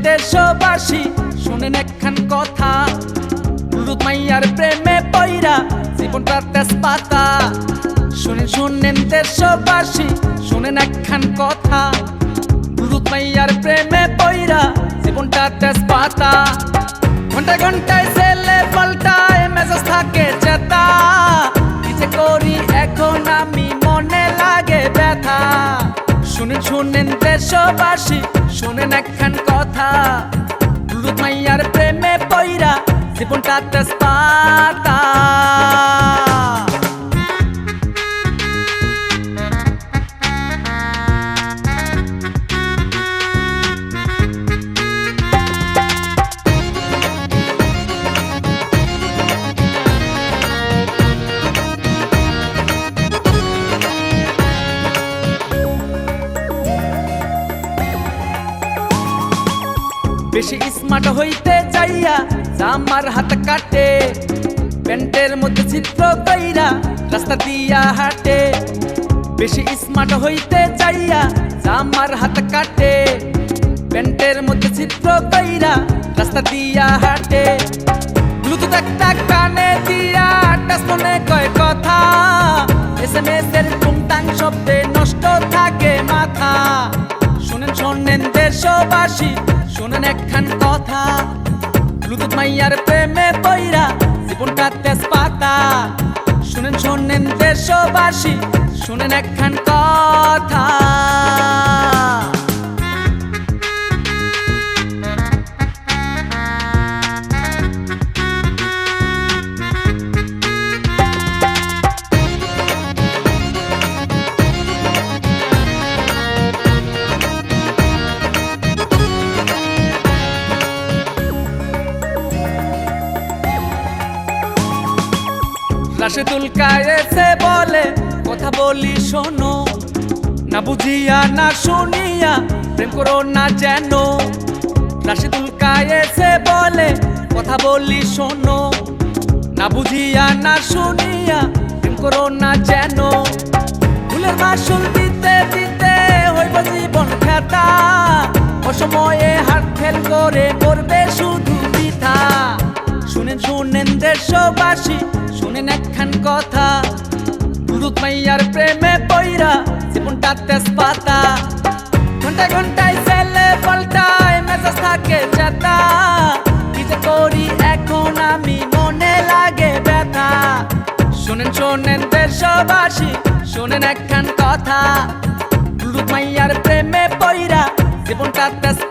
দেশবাসী শুনেন একখান কথা, লুলুত মাইয়ার প্রেমে পইরা জীবনটা তেজপাতা। শুনেন শুনেন দেশবাসী শুনেন একখান কথা, লুলুত মাইয়ার প্রেমে পইরা জীবনটা তেজপাতা। ঘন্টায় ঘন্টায় ছেলে পাল্টায় মেজাজ থাকে চেতা, কি যে করি এখন আমি মনে লাগে ব্যথা। শুনেন শুনেন দেশবাসী শুনেন একখান কথা, লুলুত মাইয়ার প্রেমে পইরা জীবনটা তেজপাতা। বেশি স্মার্ট হইতে যাইয়া জামার হাত কাটে, প্যান্টের মধ্যে ছিদ্র কইরা রাস্তা দিয়া হাঁটে। বেশি স্মার্ট হইতে যাইয়া জামার হাত কাটে, প্যান্টের মধ্যে ছিদ্র কইরা রাস্তা দিয়া হাঁটে। ব্লুটুথ একটা কানে দিয়া টাচ ফোনে কয় কথা, SMS এর টুংটাং শব্দে নষ্ট থাকে মাথা। শুনেন শুনেন দেশবাসী শুনেন একখান কথা, লুলুত মাইয়ার প্রেমে পইরা জীবনটা তেজপাতা। শুনেন শুনেন দেশবাসী শুনেন একখান কথা। রাশেদুল কায়েসে বলে কথা বলি শোনো, না বুঝিয়া না শুনিয়া প্রেম করো না যেন। রাশেদুল কায়েসে বলে কথা বলি শোনো, না বুঝিয়া না শুনিয়া প্রেম করো না যেন। ভুলের মাসুল দিতে দিতে হইব জীবন খেতা, অসময়ে হাত ফেল করে করবে শুধু বৃথা। শুনেন শুনেন দেশবাসী শুনেন একখান কথা, লুলুত মাইয়ার প্রেমে পইরা জীবনটা তেজপাতা। ঘন্টায় ঘন্টায় ছেলে পাল্টায় মেজাজ থাকে চেতা, কি যে করি এখন আমি মনে লাগে ব্যথা। শুনেন শুনেন দেশবাসী শুনেন একখান কথা, লুলুত মাইয়ার প্রেমে পইরা জীবনটা তেজপাতা।